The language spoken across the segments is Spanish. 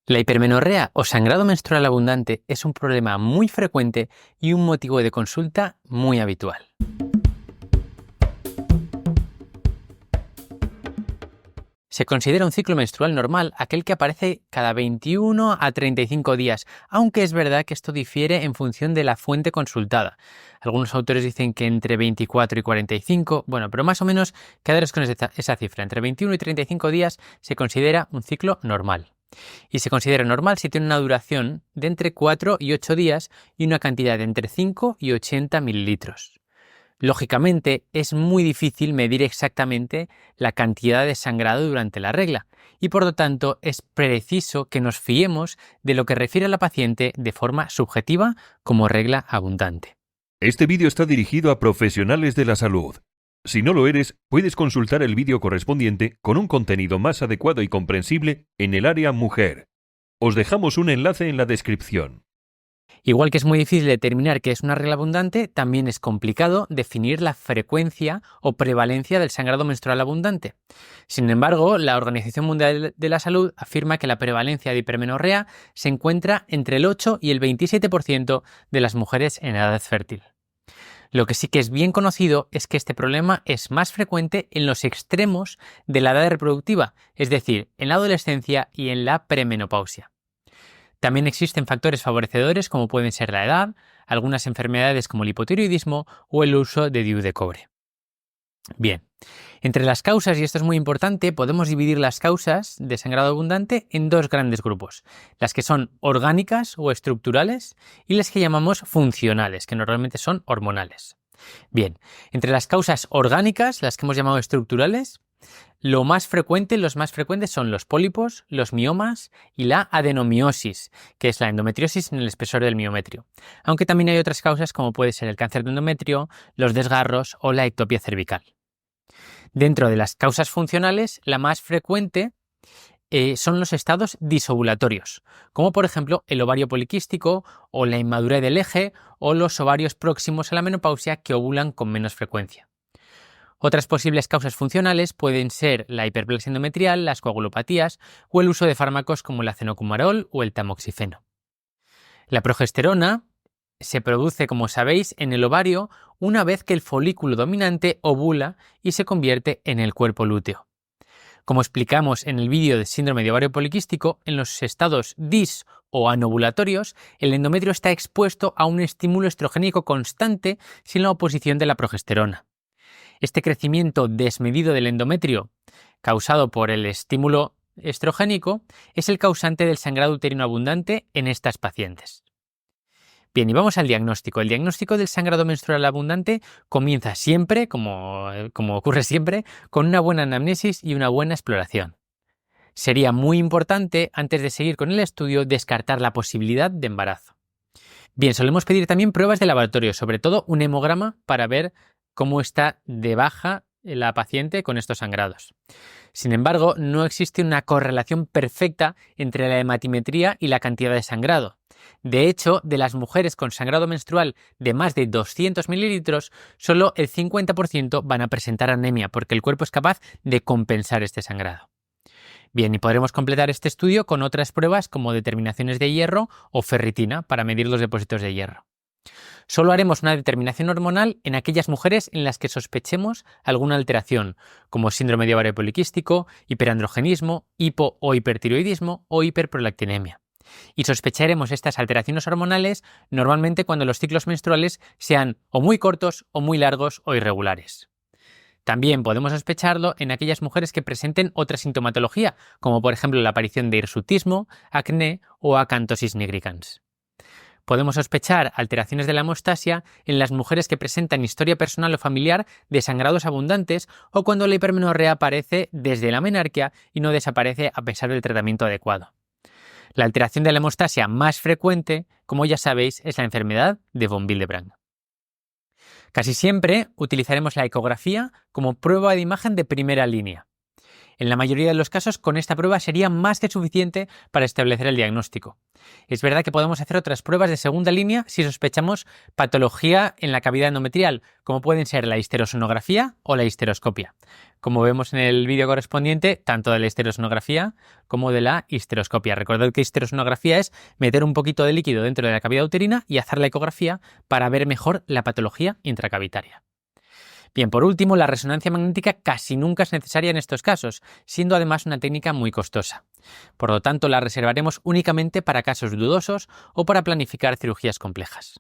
La hipermenorrea o sangrado menstrual abundante es un problema muy frecuente y un motivo de consulta muy habitual. Se considera un ciclo menstrual normal aquel que aparece cada 21 a 35 días, aunque es verdad que esto difiere en función de la fuente consultada. Algunos autores dicen que entre 24 y 45, pero más o menos quedaros con esa cifra. Entre 21 y 35 días se considera un ciclo normal. Y se considera normal si tiene una duración de entre 4 y 8 días y una cantidad de entre 5 y 80 mililitros. Lógicamente, es muy difícil medir exactamente la cantidad de sangrado durante la regla y por lo tanto es preciso que nos fiemos de lo que refiere a la paciente de forma subjetiva como regla abundante. Este vídeo está dirigido a profesionales de la salud. Si no lo eres, puedes consultar el vídeo correspondiente con un contenido más adecuado y comprensible en el área mujer. Os dejamos un enlace en la descripción. Igual que es muy difícil determinar qué es una regla abundante, también es complicado definir la frecuencia o prevalencia del sangrado menstrual abundante. Sin embargo, la Organización Mundial de la Salud afirma que la prevalencia de hipermenorrea se encuentra entre el 8 y el 27% de las mujeres en edad fértil. Lo que sí que es bien conocido es que este problema es más frecuente en los extremos de la edad reproductiva, es decir, en la adolescencia y en la premenopausia. También existen factores favorecedores como pueden ser la edad, algunas enfermedades como el hipotiroidismo o el uso de DIU de cobre. Bien, entre las causas, y esto es muy importante, podemos dividir las causas de sangrado abundante en dos grandes grupos, las que son orgánicas o estructurales y las que llamamos funcionales, que normalmente son hormonales. Bien, entre las causas orgánicas, las que hemos llamado estructurales, los más frecuentes son los pólipos, los miomas y la adenomiosis, que es la endometriosis en el espesor del miometrio. Aunque también hay otras causas como puede ser el cáncer de endometrio, los desgarros o la ectopia cervical. Dentro de las causas funcionales, la más frecuente son los estados disovulatorios, como por ejemplo el ovario poliquístico o la inmadurez del eje o los ovarios próximos a la menopausia que ovulan con menos frecuencia. Otras posibles causas funcionales pueden ser la hiperplasia endometrial, las coagulopatías o el uso de fármacos como el acenocumarol o el tamoxifeno. La progesterona se produce, como sabéis, en el ovario una vez que el folículo dominante ovula y se convierte en el cuerpo lúteo. Como explicamos en el vídeo de síndrome de ovario poliquístico, en los estados dis o anovulatorios, el endometrio está expuesto a un estímulo estrogénico constante sin la oposición de la progesterona. Este crecimiento desmedido del endometrio, causado por el estímulo estrogénico, es el causante del sangrado uterino abundante en estas pacientes. Bien, y vamos al diagnóstico. El diagnóstico del sangrado menstrual abundante comienza siempre, como ocurre siempre, con una buena anamnesis y una buena exploración. Sería muy importante, antes de seguir con el estudio, descartar la posibilidad de embarazo. Bien, solemos pedir también pruebas de laboratorio, sobre todo un hemograma para ver cómo está de baja la paciente con estos sangrados. Sin embargo, no existe una correlación perfecta entre la hematimetría y la cantidad de sangrado. De hecho, de las mujeres con sangrado menstrual de más de 200 mililitros, solo el 50% van a presentar anemia porque el cuerpo es capaz de compensar este sangrado. Bien, y podremos completar este estudio con otras pruebas como determinaciones de hierro o ferritina para medir los depósitos de hierro. Solo haremos una determinación hormonal en aquellas mujeres en las que sospechemos alguna alteración, como síndrome de ovario poliquístico, hiperandrogenismo, hipo o hipertiroidismo o hiperprolactinemia. Y sospecharemos estas alteraciones hormonales normalmente cuando los ciclos menstruales sean o muy cortos o muy largos o irregulares. También podemos sospecharlo en aquellas mujeres que presenten otra sintomatología, como por ejemplo la aparición de hirsutismo, acné o acantosis nigricans. Podemos sospechar alteraciones de la hemostasia en las mujeres que presentan historia personal o familiar de sangrados abundantes o cuando la hipermenorrea aparece desde la menarquia y no desaparece a pesar del tratamiento adecuado. La alteración de la hemostasia más frecuente, como ya sabéis, es la enfermedad de von Willebrand. Casi siempre utilizaremos la ecografía como prueba de imagen de primera línea. En la mayoría de los casos, con esta prueba sería más que suficiente para establecer el diagnóstico. Es verdad que podemos hacer otras pruebas de segunda línea si sospechamos patología en la cavidad endometrial, como pueden ser la histerosonografía o la histeroscopia. Como vemos en el vídeo correspondiente, tanto de la histerosonografía como de la histeroscopia. Recordad que histerosonografía es meter un poquito de líquido dentro de la cavidad uterina y hacer la ecografía para ver mejor la patología intracavitaria. Bien, por último, la resonancia magnética casi nunca es necesaria en estos casos, siendo además una técnica muy costosa. Por lo tanto, la reservaremos únicamente para casos dudosos o para planificar cirugías complejas.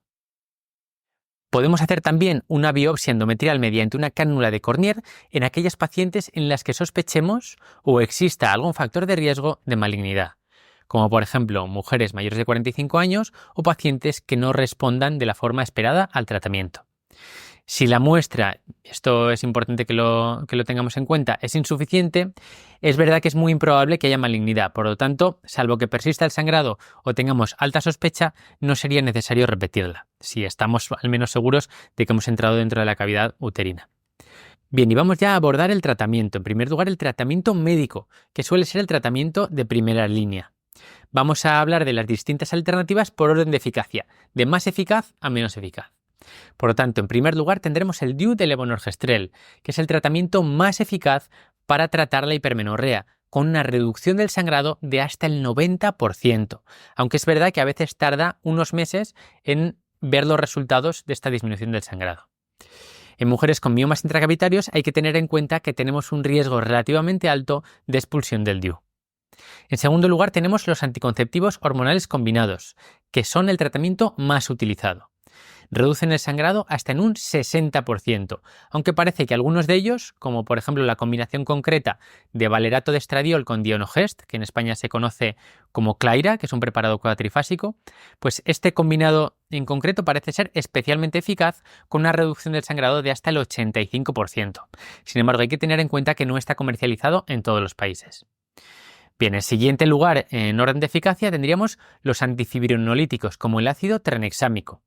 Podemos hacer también una biopsia endometrial mediante una cánula de Cornier en aquellas pacientes en las que sospechemos o exista algún factor de riesgo de malignidad, como por ejemplo mujeres mayores de 45 años o pacientes que no respondan de la forma esperada al tratamiento. Si la muestra, esto es importante que lo tengamos en cuenta, es insuficiente, es verdad que es muy improbable que haya malignidad. Por lo tanto, salvo que persista el sangrado o tengamos alta sospecha, no sería necesario repetirla, si estamos al menos seguros de que hemos entrado dentro de la cavidad uterina. Bien, y vamos ya a abordar el tratamiento. En primer lugar, el tratamiento médico, que suele ser el tratamiento de primera línea. Vamos a hablar de las distintas alternativas por orden de eficacia, de más eficaz a menos eficaz. Por lo tanto, en primer lugar tendremos el DIU de levonorgestrel, que es el tratamiento más eficaz para tratar la hipermenorrea, con una reducción del sangrado de hasta el 90%, aunque es verdad que a veces tarda unos meses en ver los resultados de esta disminución del sangrado. En mujeres con miomas intracavitarios hay que tener en cuenta que tenemos un riesgo relativamente alto de expulsión del DIU. En segundo lugar tenemos los anticonceptivos hormonales combinados, que son el tratamiento más utilizado. Reducen el sangrado hasta en un 60%, aunque parece que algunos de ellos, como por ejemplo la combinación concreta de valerato de estradiol con Dionogest, que en España se conoce como Claira, que es un preparado cuatrifásico, pues este combinado en concreto parece ser especialmente eficaz con una reducción del sangrado de hasta el 85%. Sin embargo, hay que tener en cuenta que no está comercializado en todos los países. Bien, en siguiente lugar, en orden de eficacia, tendríamos los antifibrinolíticos, como el ácido tranexámico.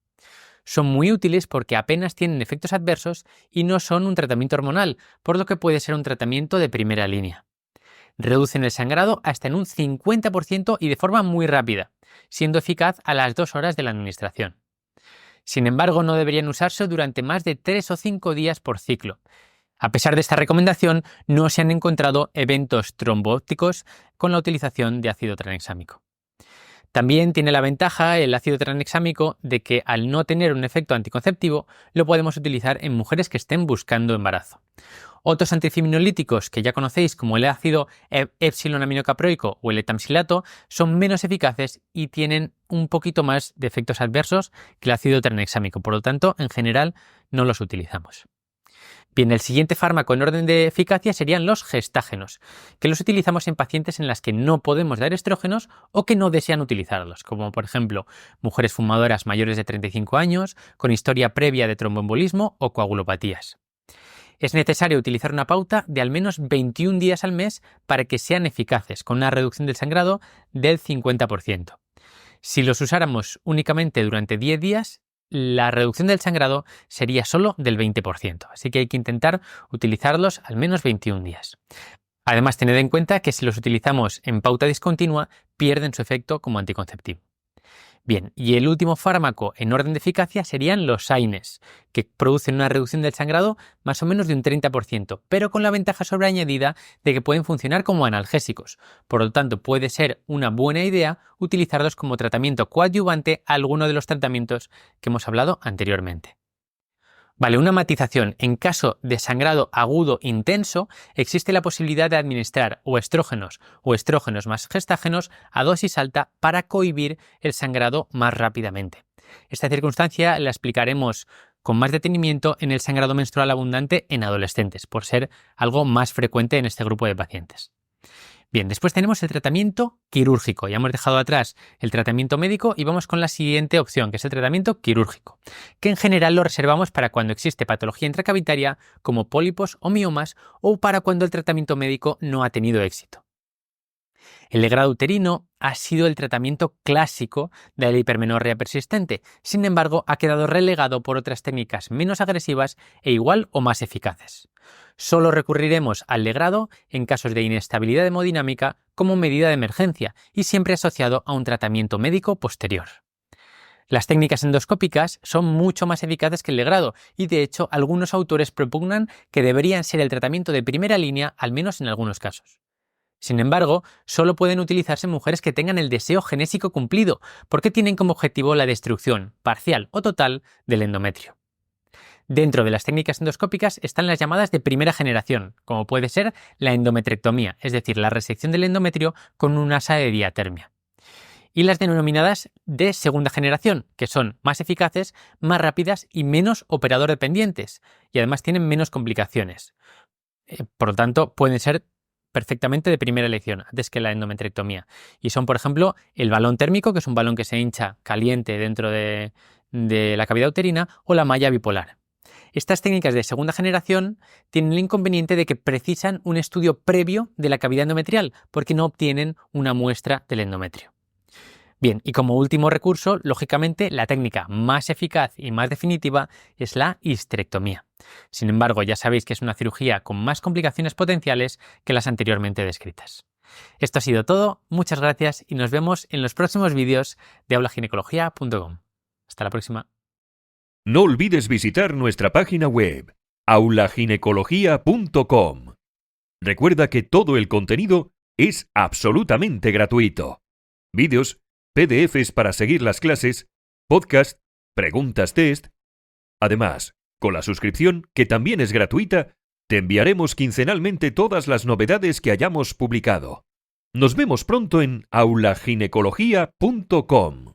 Son muy útiles porque apenas tienen efectos adversos y no son un tratamiento hormonal, por lo que puede ser un tratamiento de primera línea. Reducen el sangrado hasta en un 50% y de forma muy rápida, siendo eficaz a las 2 horas de la administración. Sin embargo, no deberían usarse durante más de 3 o 5 días por ciclo. A pesar de esta recomendación, no se han encontrado eventos trombóticos con la utilización de ácido tranexámico. También tiene la ventaja el ácido tranexámico de que al no tener un efecto anticonceptivo lo podemos utilizar en mujeres que estén buscando embarazo. Otros antifibrinolíticos que ya conocéis como el ácido epsilon aminocaproico o el etamsilato son menos eficaces y tienen un poquito más de efectos adversos que el ácido tranexámico, por lo tanto en general no los utilizamos. Bien, el siguiente fármaco en orden de eficacia serían los gestágenos, que los utilizamos en pacientes en las que no podemos dar estrógenos o que no desean utilizarlos, como por ejemplo mujeres fumadoras mayores de 35 años, con historia previa de tromboembolismo o coagulopatías. Es necesario utilizar una pauta de al menos 21 días al mes para que sean eficaces, con una reducción del sangrado del 50%. Si los usáramos únicamente durante 10 días, la reducción del sangrado sería solo del 20%, así que hay que intentar utilizarlos al menos 21 días. Además, tened en cuenta que si los utilizamos en pauta discontinua, pierden su efecto como anticonceptivo. Bien, y el último fármaco en orden de eficacia serían los AINES, que producen una reducción del sangrado más o menos de un 30%, pero con la ventaja sobreañadida de que pueden funcionar como analgésicos. Por lo tanto, puede ser una buena idea utilizarlos como tratamiento coadyuvante a alguno de los tratamientos que hemos hablado anteriormente. Vale, una matización. En caso de sangrado agudo intenso, existe la posibilidad de administrar o estrógenos más gestágenos a dosis alta para cohibir el sangrado más rápidamente. Esta circunstancia la explicaremos con más detenimiento en el sangrado menstrual abundante en adolescentes, por ser algo más frecuente en este grupo de pacientes. Bien, después tenemos el tratamiento quirúrgico. Ya hemos dejado atrás el tratamiento médico y vamos con la siguiente opción, que es el tratamiento quirúrgico, que en general lo reservamos para cuando existe patología intracavitaria como pólipos o miomas o para cuando el tratamiento médico no ha tenido éxito. El legrado uterino ha sido el tratamiento clásico de la hipermenorrea persistente, sin embargo ha quedado relegado por otras técnicas menos agresivas e igual o más eficaces. Solo recurriremos al legrado en casos de inestabilidad hemodinámica como medida de emergencia y siempre asociado a un tratamiento médico posterior. Las técnicas endoscópicas son mucho más eficaces que el legrado y, de hecho, algunos autores propugnan que deberían ser el tratamiento de primera línea, al menos en algunos casos. Sin embargo, solo pueden utilizarse en mujeres que tengan el deseo genésico cumplido, porque tienen como objetivo la destrucción, parcial o total, del endometrio. Dentro de las técnicas endoscópicas están las llamadas de primera generación, como puede ser la endometrectomía, es decir, la resección del endometrio con un asa de diatermia. Y las denominadas de segunda generación, que son más eficaces, más rápidas y menos operador dependientes, y además tienen menos complicaciones. Por lo tanto, pueden ser perfectamente de primera elección, antes que la endometrectomía. Y son, por ejemplo, el balón térmico, que es un balón que se hincha caliente dentro de la cavidad uterina, o la malla bipolar. Estas técnicas de segunda generación tienen el inconveniente de que precisan un estudio previo de la cavidad endometrial, porque no obtienen una muestra del endometrio. Bien, y como último recurso, lógicamente, la técnica más eficaz y más definitiva es la histerectomía. Sin embargo, ya sabéis que es una cirugía con más complicaciones potenciales que las anteriormente descritas. Esto ha sido todo, muchas gracias y nos vemos en los próximos vídeos de aulaginecología.com. Hasta la próxima. No olvides visitar nuestra página web, aulaginecología.com. Recuerda que todo el contenido es absolutamente gratuito. Vídeos, PDFs para seguir las clases, podcast, preguntas test. Además, con la suscripción, que también es gratuita, te enviaremos quincenalmente todas las novedades que hayamos publicado. Nos vemos pronto en aulaginecología.com.